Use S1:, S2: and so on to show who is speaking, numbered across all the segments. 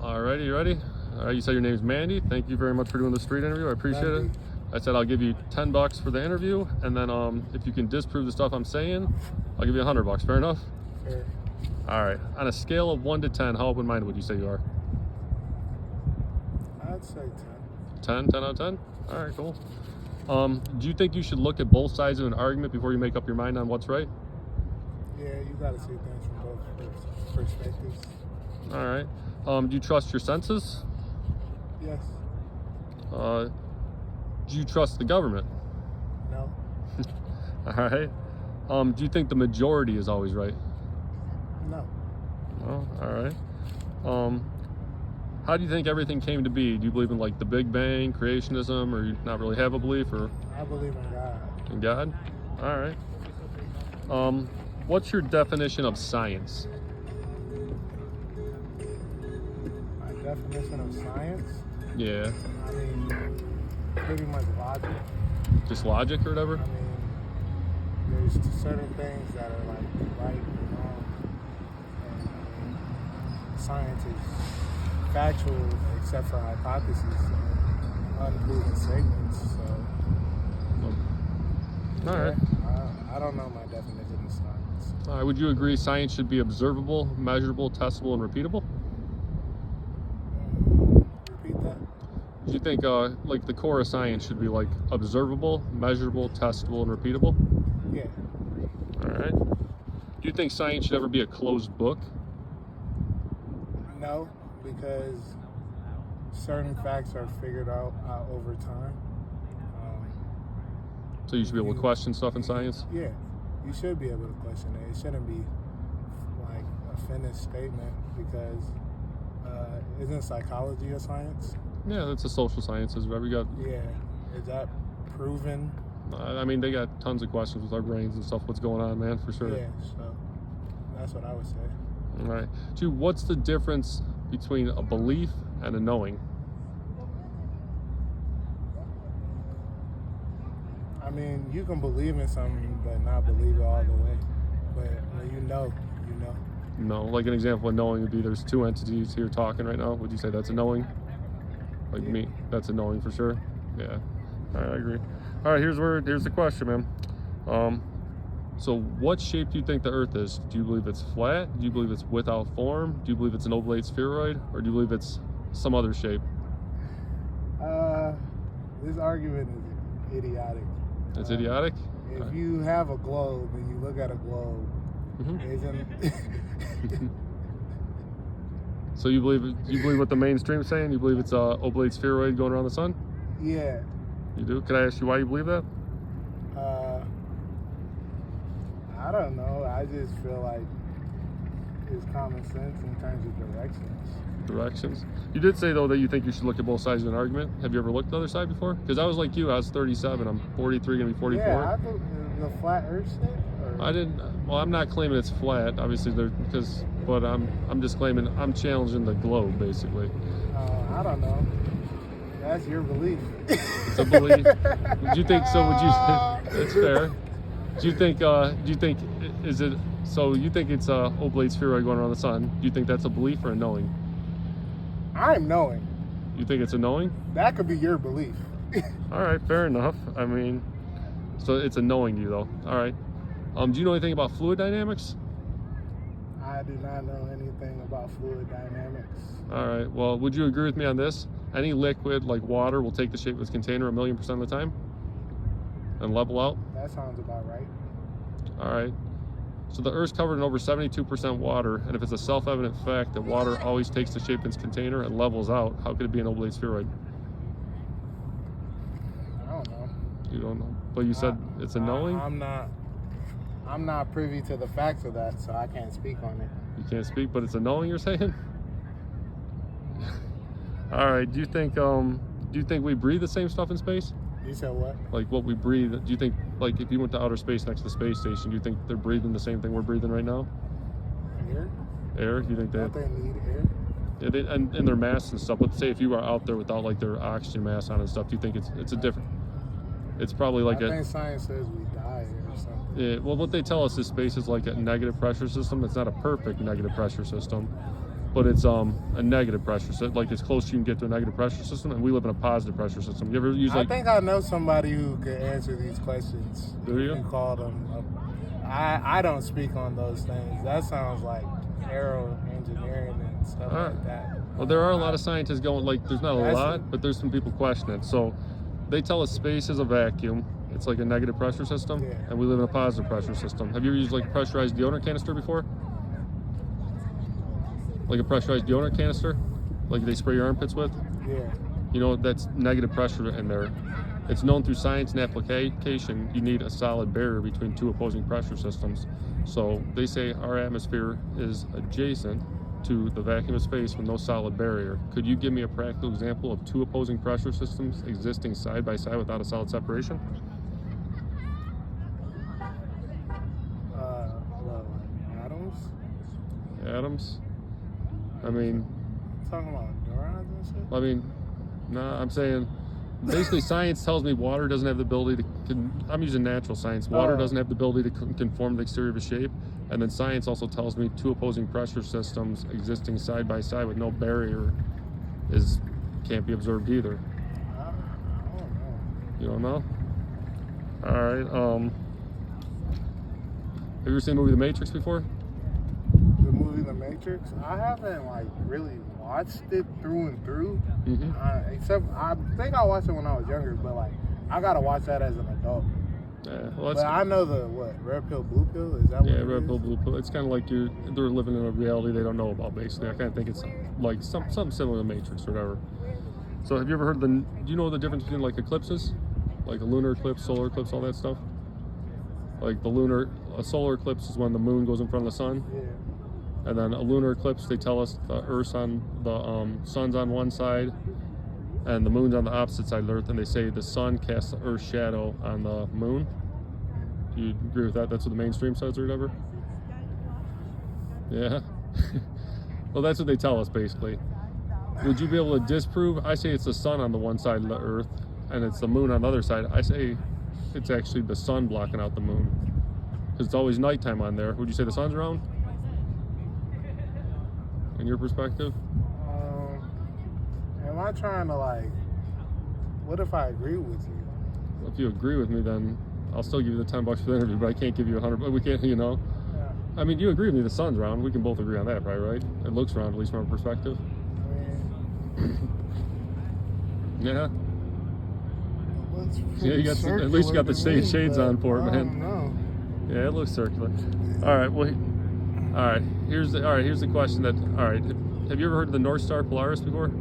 S1: Alrighty, you ready? All right, you said your name's Mandy. Thank you very much for doing the street interview. I appreciate it. I said I'll give you $10 for the interview, and then if you can disprove the stuff I'm saying, I'll give you $100. Fair enough?
S2: Fair.
S1: All right. On a scale of 1 to 10, how open-minded would you say you are?
S2: I'd say
S1: 10? 10 out of 10? All right, cool. Do you think you should look at both sides of an argument before you make up your mind on what's right?
S2: 10. Yeah, you gotta see things from both perspectives.
S1: All right. Do you trust your senses?
S2: Yes.
S1: Do you trust the government?
S2: No.
S1: All right. Do you think the majority is always right?
S2: No.
S1: Oh, all right. How do you think everything came to be? Do you believe in like the Big Bang, creationism, or you not really have a belief, or
S2: I believe in God.
S1: in God? All right. What's your definition of science?
S2: My definition of science,
S1: Yeah,
S2: I mean, pretty much logic.
S1: just logic or whatever.
S2: I mean, there's certain things that are like right and wrong. And I mean, science is factual except for hypotheses and unproven statements. So,
S1: All right.
S2: I don't know my definition of science.
S1: All right. Would you agree science should be observable, measurable, testable, and repeatable?
S2: Repeat that.
S1: Do you think like the core of science should be like observable, measurable, testable, and repeatable?
S2: Yeah.
S1: All right. Do you think science should ever be a closed book?
S2: No, because certain facts are figured out over time.
S1: So you should be able to question stuff in science?
S2: Yeah, you should be able to question it. It shouldn't be like a finished statement because isn't psychology a science?
S1: Yeah, that's the social sciences. Whatever you got.
S2: Yeah, is that proven?
S1: I mean, they got tons of questions with our brains and stuff. What's going on, man? For sure.
S2: Yeah, so that's what I would say.
S1: All right. Two, what's the difference between a belief and a knowing?
S2: I mean, you can believe in something but not believe it all the way. But when you know, you know.
S1: No, like an example of knowing would be there's two entities here talking right now. Would you say that's a knowing? Like
S2: Yeah.
S1: me, that's a knowing for sure. Yeah. All right, I agree. All right, here's the question, man. So what shape do you think the Earth is? Do you believe it's flat? Do you believe it's without form? Do you believe it's an oblate spheroid? Or do you believe it's some other shape?
S2: This argument is idiotic.
S1: It's idiotic?
S2: If you have a globe and you look at a globe,
S1: Mhm.
S2: isn't
S1: So you believe what the mainstream's saying? You believe it's a oblate spheroid going around the sun?
S2: yeah.
S1: You do? Can I ask you why you believe that?
S2: I don't know. I just feel like it's common sense in terms of directions.
S1: Directions. You did say though that you think you should look at both sides of an argument. Have you ever looked at the other side before? Because I was like you. I was 37. I'm 43. Gonna be 44.
S2: Yeah, I thought the flat Earth thing.
S1: I didn't. Well, I'm not claiming it's flat, obviously, but I'm just claiming I'm challenging the globe, basically.
S2: I don't know. That's your belief.
S1: It's a belief. Do you think so? Would you? That's fair. Do you think? Is it? So you think it's a oblate spheroid going around the sun? Do you think that's a belief or a knowing?
S2: I'm knowing.
S1: You think it's a knowing?
S2: That could be your belief.
S1: All right, fair enough. I mean, so it's a knowing to you though. All right. Do you know anything about fluid dynamics?
S2: I do not know anything about fluid dynamics.
S1: All right. Well, would you agree with me on this? Any liquid like water will take the shape of its container 1,000,000% of the time and level out.
S2: That sounds about right.
S1: All right. So the Earth's covered in over 72% water, and if it's a self-evident fact that water always takes the shape of its container and levels out, how could it be an oblate spheroid?
S2: I don't know.
S1: You don't know. But you said it's a knowing?
S2: I'm not privy to the facts of that, so I can't speak on it.
S1: You can't speak, but it's a knowing, you're saying? All right. Do you think we breathe the same stuff in space?
S2: You said what?
S1: Like what we breathe, do you think, like if you went to outer space next to the space station, do you think they're breathing the same thing we're breathing right now?
S2: Air?
S1: Air? You think
S2: Don't
S1: they?
S2: they need air?
S1: Yeah, and their masks and stuff. But say if you were out there without like their oxygen mask on and stuff, do you think it's a different? It's probably like
S2: I think science says we die or something.
S1: Yeah. Well, what they tell us is space is like a negative pressure system. It's not a perfect negative pressure system, but it's a negative pressure system, like as close as you can get to a negative pressure system, and we live in a positive pressure system. You ever use
S2: I think I know somebody who could answer these questions.
S1: Do you?
S2: can call them. I don't speak on those things. That sounds like aero engineering and stuff like that.
S1: Well, there are a lot of scientists going, like, there's not a lot, but there's some people questioning it. So they tell us space is a vacuum. It's like a negative pressure system, and we live in a positive pressure system. Have you ever used like a pressurized deodorant canister before? Like a pressurized deodorant canister? Like they spray your armpits with?
S2: Yeah.
S1: You know, that's negative pressure in there. It's known through science and application, you need a solid barrier between two opposing pressure systems. So they say our atmosphere is adjacent to the vacuum of space with no solid barrier. Could you give me a practical example of two opposing pressure systems existing side by side without a solid separation?
S2: Atoms?
S1: Atoms? I mean...
S2: Talking about neurons and shit?
S1: I mean, I'm saying... Basically, science tells me water doesn't have the ability to... I'm using natural science. Water doesn't have the ability to conform the exterior of a shape. And then science also tells me two opposing pressure systems existing side by side with no barrier can't be observed either.
S2: I don't know.
S1: You don't know? All right. Have you ever seen the movie The Matrix before?
S2: The movie The Matrix? I haven't like really watched it through and through.
S1: Mm-hmm.
S2: Except I think I watched it when I was younger, but like I gotta watch that as an adult.
S1: Yeah, well,
S2: but I know the red pill, blue pill. Is that what it
S1: red
S2: is?
S1: pill, blue pill. It's kind of like they're living in a reality they don't know about. Basically, I kind of think it's like something similar to Matrix or whatever. So, have you ever heard do you know the difference between like eclipses, like a lunar eclipse, solar eclipse, all that stuff? Like a solar eclipse is when the moon goes in front of the sun.
S2: Yeah.
S1: And then a lunar eclipse, they tell us the Earth's on the sun's on one side, and the moon's on the opposite side of the Earth, and they say the sun casts the Earth's shadow on the moon. Do you agree with that? That's what the mainstream says or whatever? Yeah. Well, that's what they tell us basically. Would you be able to disprove? I say it's the sun on the one side of the Earth, and it's the moon on the other side. I say it's actually the sun blocking out the moon, because it's always nighttime on there. Would you say the sun's around? In your perspective?
S2: Am I trying to like, what if I agree with you?
S1: Well, if you agree with me, then I'll still give you the $10 for the interview, but I can't give you 100. But we can't, you know.
S2: Yeah.
S1: I mean, you agree with me? The sun's round. We can both agree on that, probably, right? It looks round, at least from our perspective. Yeah. Yeah, you got at least you got the shades on for it, man.
S2: No.
S1: Yeah, it looks circular. All right. Well, all right. Here's the question that. All right. Have you ever heard of the North Star Polaris before?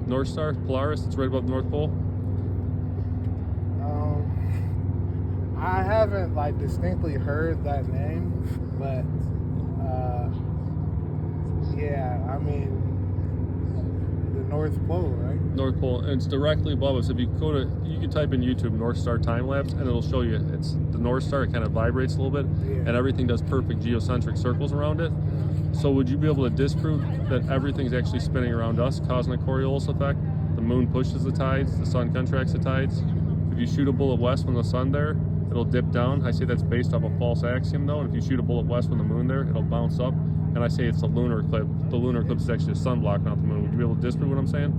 S1: North Star Polaris. It's right above the North Pole.
S2: I haven't like distinctly heard that name, but yeah, I mean the North Pole, right?
S1: North Pole, and it's directly above us. If you go to, you can type in YouTube North Star time lapse, and it'll show you it's the North Star. It kind of vibrates a little bit, and everything does perfect geocentric circles around it. So would you be able to disprove that everything's actually spinning around us, causing a Coriolis effect? The moon pushes the tides, the sun contracts the tides. If you shoot a bullet west from the sun there, it'll dip down. I say that's based off a false axiom though, and if you shoot a bullet west from the moon there, it'll bounce up. And I say it's a lunar eclipse. The lunar eclipse is actually the sun blocking out the moon. Would you be able to disprove what I'm saying?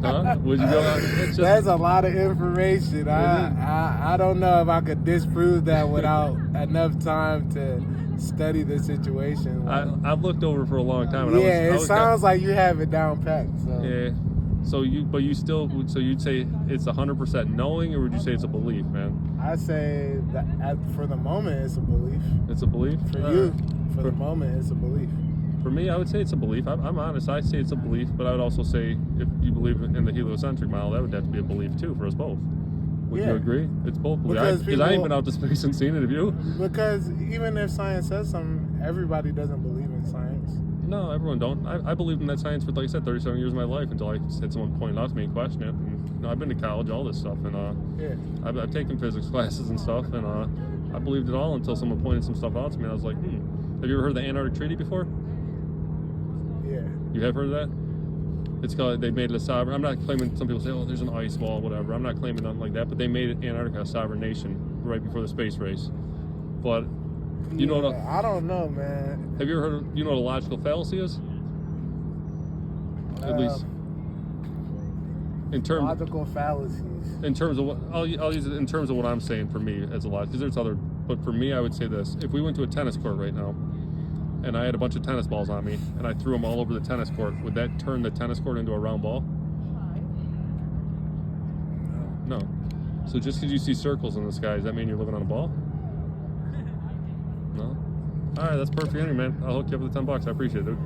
S1: Huh? Would you go out?
S2: That's a lot of information. I don't know if I could disprove that without enough time to study the situation.
S1: I've looked over for a long time. And
S2: it sounds like you have it down packed. So.
S1: Yeah. So you'd say it's 100% knowing, or would you say it's a belief, man?
S2: I say that for the moment it's a belief.
S1: It's a belief?
S2: For you, for the moment it's a belief.
S1: For me, I would say it's a belief. I'm honest. I say it's a belief, but I would also say if you believe in the heliocentric model, that would have to be a belief too for us both. Would you agree? It's both beliefs. Because I ain't been out to space and seen it. Have you?
S2: Because even if science says something, everybody doesn't believe in science.
S1: No, everyone don't. I believed in that science for, like I said, 37 years of my life until I had someone point it out to me and question it. And, I've been to college, all this stuff, and I've taken physics classes and stuff, and I believed it all until someone pointed some stuff out to me. And I was like, Have you ever heard of the Antarctic Treaty before?
S2: Yeah.
S1: You have heard of that? It's called, they made it a sovereign. I'm not claiming, some people say, oh, there's an ice wall, whatever. I'm not claiming nothing like that, but they made Antarctica a sovereign nation right before the space race. But You know what
S2: I don't know, man.
S1: Have you ever heard of, you know what a logical fallacy is? At least in terms
S2: Logical fallacies.
S1: in terms of what I'll use it in terms of what I'm saying for me as a lot, because there's other, but for me I would say this: if we went to a tennis court right now and I had a bunch of tennis balls on me and I threw them all over the tennis court, would that turn the tennis court into a round ball? No. So just because you see circles in the sky, does that mean you're living on a ball? No. All right, that's perfect, man. I'll hook you up with the $10. I appreciate it, dude.